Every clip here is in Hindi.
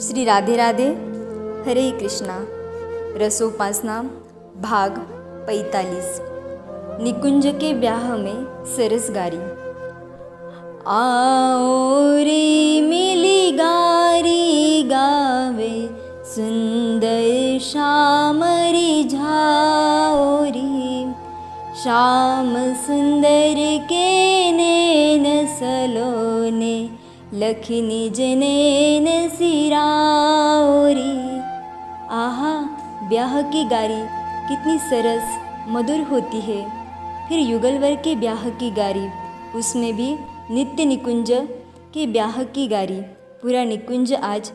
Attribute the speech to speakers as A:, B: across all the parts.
A: श्री राधे राधे। हरे कृष्णा। रसोपासना भाग 45। निकुंज के ब्याह में सरसगारी। आओ रे मिली गारी गावे, सुंदर श्याम रिझाओ रे। श्याम सुंदर के नैन सलोने, लखी निज नैन सिराओ रे। आहा, ब्याह की गारी कितनी सरस मधुर होती है। फिर युगलवर के ब्याह की गारी, उसमें भी नित्य निकुंज के ब्याह की गारी। पूरा निकुंज आज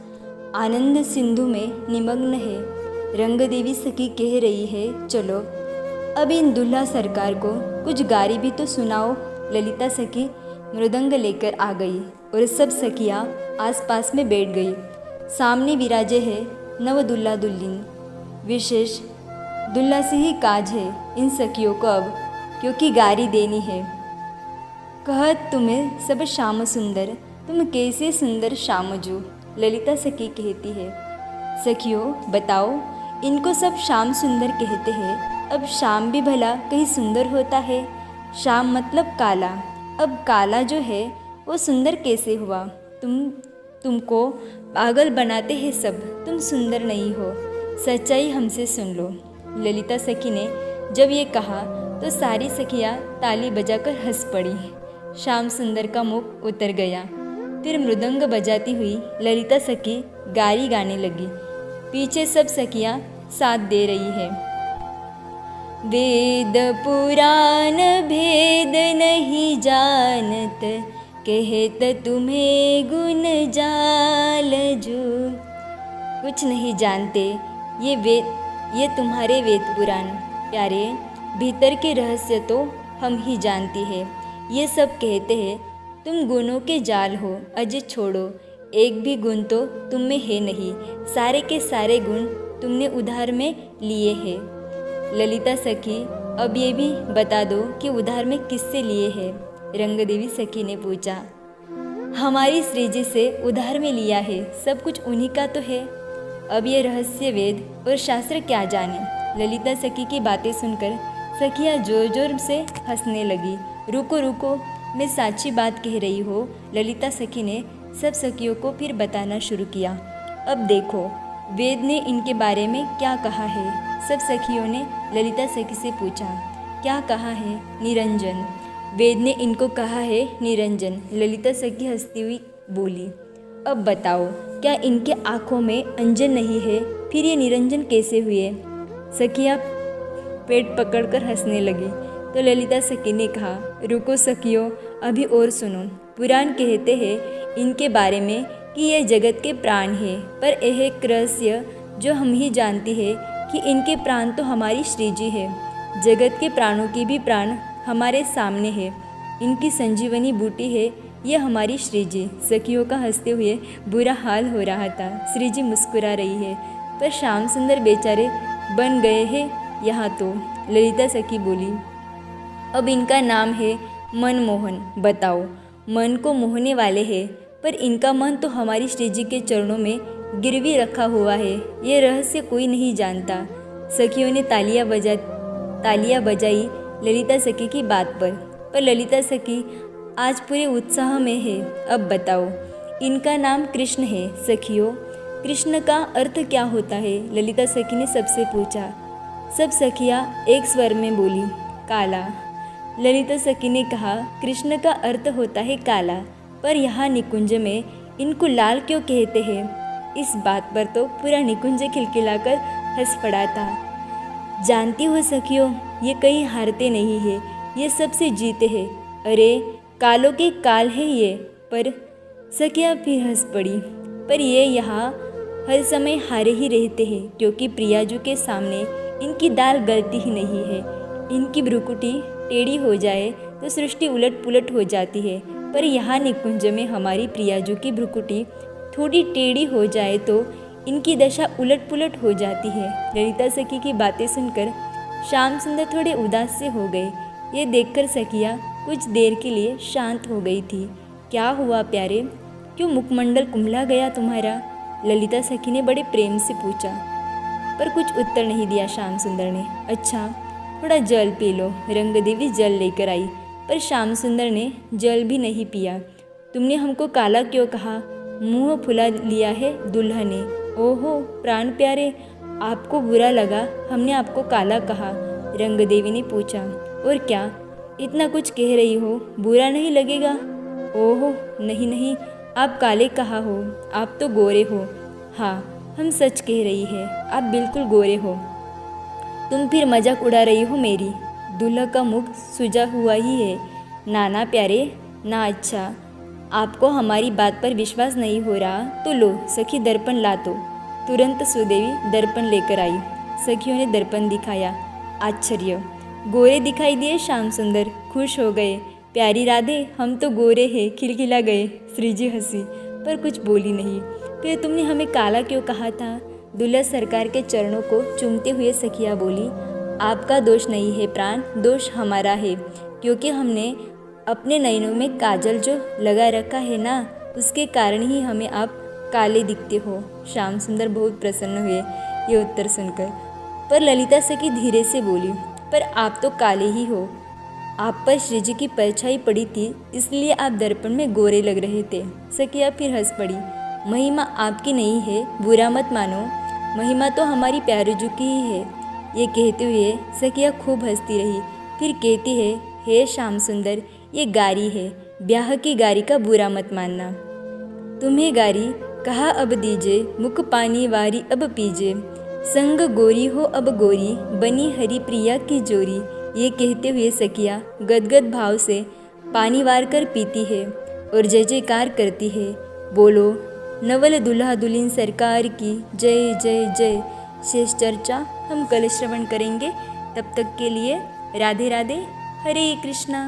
A: आनंद सिंधु में निमग्न है। रंगदेवी सखी कह रही है, चलो अब इन दूल्हा सरकार को कुछ गारी भी तो सुनाओ। ललिता सखी मृदंग लेकर आ गई और सब सखियाँ आसपास में बैठ गई। सामने विराजे है नव दुल्हा दुल्हन। विशेष दुल्हा से ही काज है इन सखियों को अब, क्योंकि गारी देनी है। कहत तुम्हें सब श्याम सुंदर, तुम कैसे सुंदर श्याम जो। ललिता सखी कहती है, सखियों बताओ, इनको सब श्याम सुंदर कहते हैं। अब श्याम भी भला कहीं सुंदर होता है? श्याम मतलब काला। अब काला जो है वो सुंदर कैसे हुआ? तुमको पागल बनाते हैं सब, तुम सुंदर नहीं हो। सच्चाई हमसे सुन लो। ललिता सखी ने जब ये कहा तो सारी सखियाँ ताली बजाकर हंस पड़ी। श्याम सुंदर का मुख उतर गया। फिर मृदंग बजाती हुई ललिता सखी गारी गाने लगी। पीछे सब सखियाँ साथ दे रही है। वेद पुराण भेद नहीं जानत, कहत तुम्हें गुण जाल जो। कुछ नहीं जानते ये तुम्हारे वेद पुराण प्यारे, भीतर के रहस्य तो हम ही जानती है। ये सब कहते हैं तुम गुणों के जाल हो। अजय छोड़ो, एक भी गुण तो तुम में है नहीं। सारे के सारे गुण तुमने उधार में लिए हैं। ललिता सखी अब ये भी बता दो कि उधार में किससे लिए हैं? रंगदेवी सखी ने पूछा। हमारी श्री जी से उधार में लिया है, सब कुछ उन्हीं का तो है। अब ये रहस्य वेद और शास्त्र क्या जाने। ललिता सखी की बातें सुनकर सखियाँ जोर जोर से हंसने लगी। रुको रुको, मैं साची बात कह रही हो। ललिता सखी ने सब सखियों को फिर बताना शुरू किया। अब देखो वेद ने इनके बारे में क्या कहा है। सब सखियों ने ललिता सखी से पूछा, क्या कहा है? निरंजन। वेद ने इनको कहा है निरंजन। ललिता सखी हंसती हुई बोली, अब बताओ, क्या इनके आँखों में अंजन नहीं है? फिर ये निरंजन कैसे हुए? सखियाँ पेट पकड़कर हंसने लगी। तो ललिता सखी ने कहा, रुको सखियों, अभी और सुनो। पुराण कहते हैं इनके बारे में कि ये जगत के प्राण है, पर यह एक रहस्य जो हम ही जानते हैं कि इनके प्राण तो हमारी श्री जी है। जगत के प्राणों की भी प्राण हमारे सामने है। इनकी संजीवनी बूटी है ये हमारी श्री जी। सखियों का हंसते हुए बुरा हाल हो रहा था। श्री जी मुस्कुरा रही है, पर श्याम सुंदर बेचारे बन गए हैं यहाँ तो। ललिता सखी बोली, अब इनका नाम है मनमोहन। बताओ, मन को मोहने वाले हैं, पर इनका मन तो हमारी श्री जी के चरणों में गिरवी रखा हुआ है। ये रहस्य कोई नहीं जानता। सखियों ने तालियां बजाई ललिता सखी की बात पर ललिता सखी आज पूरे उत्साह में है। अब बताओ, इनका नाम कृष्ण है। सखियों, कृष्ण का अर्थ क्या होता है? ललिता सखी ने सबसे पूछा। सब सखियाँ एक स्वर में बोली, काला। ललिता सखी ने कहा, कृष्ण का अर्थ होता है काला, पर यहाँ निकुंज में इनको लाल क्यों कहते हैं? इस बात पर तो पूरा निकुंज खिलखिलाकर हंस पड़ा था। जानती हो सखियों, ये कहीं हारते नहीं है, ये सबसे जीते हैं। अरे कालों के काल है ये। पर सखियाँ फिर हंस पड़ी। पर ये यहाँ हर समय हारे ही रहते हैं, क्योंकि प्रियाजू के सामने इनकी दाल गलती ही नहीं है। इनकी भ्रुकुटी टेढ़ी हो जाए तो सृष्टि उलट पुलट हो जाती है, पर यहाँ निकुंज में हमारी प्रियाजू की भ्रुकुटी थोड़ी टेढ़ी हो जाए तो इनकी दशा उलट पुलट हो जाती है। ललिता सखी की बातें सुनकर श्याम सुंदर थोड़े उदास से हो गए। ये देखकर सखियाँ कुछ देर के लिए शांत हो गई थी। क्या हुआ प्यारे, क्यों मुखमंडल कुम्हला गया तुम्हारा? ललिता सखी ने बड़े प्रेम से पूछा, पर कुछ उत्तर नहीं दिया श्याम सुंदर ने। अच्छा, थोड़ा जल पी लो। रंग देवी जल लेकर आई, पर श्याम सुंदर ने जल भी नहीं पिया। तुमने हमको काला क्यों कहा? मुंह फुला लिया है दुल्हा ने। ओहो प्राण प्यारे, आपको बुरा लगा हमने आपको काला कहा? रंग देवी ने पूछा। और क्या इतना कुछ कह रही हो, बुरा नहीं लगेगा? ओहो नहीं नहीं, आप काले कहा हो, आप तो गोरे हो। हाँ, हम सच कह रही है, आप बिल्कुल गोरे हो। तुम फिर मजाक उड़ा रही हो मेरी। दूल्हा का मुख सूजा हुआ ही है। नाना प्यारे ना। अच्छा, आपको हमारी बात पर विश्वास नहीं हो रहा तो लो सखी दर्पण ला। तो तुरंत सुदेवी दर्पण लेकर आई। सखियों ने दर्पण दिखाया। आश्चर्य, गोरे दिखाई दिए श्याम सुंदर खुश हो गए। प्यारी राधे, हम तो गोरे हैं, खिलखिला गए। श्रीजी हंसी पर कुछ बोली नहीं। फिर तुमने हमें काला क्यों कहा था? दूल्हा सरकार के चरणों को चूमते हुए सखिया बोली। आपका दोष नहीं है प्राण, दोष हमारा है, क्योंकि हमने अपने नयनों में काजल जो लगा रखा है ना, उसके कारण ही हमें आप काले दिखते हो। श्याम सुंदर बहुत प्रसन्न हुए ये उत्तर सुनकर। पर ललिता सखी धीरे से बोली, पर आप तो काले ही हो। आप पर श्रीजी की परछाई पड़ी थी, इसलिए आप दर्पण में गोरे लग रहे थे। सखिया फिर हंस पड़ी। महिमा आपकी नहीं है, बुरा मत मानो, महिमा तो हमारी प्यारेजू की ही है। ये कहते हुए सखिया खूब हंसती रही। फिर कहती है, हे श्याम सुंदर, ये गारी है, ब्याह की गारी का बुरा मत मानना। तुम्हें गारी कहा अब दीजे, मुख पानी वारी अब पीजे। संग गोरी हो अब गोरी, बनी हरि प्रिया की जोरी। ये कहते हुए सखिया गदगद भाव से पानी वार कर पीती है और जय जयकार करती है। बोलो नवल दुल्हा दुल्हन सरकार की जय जय जय। शेष चर्चा हम कल श्रवण करेंगे। तब तक के लिए राधे राधे, हरे कृष्णा।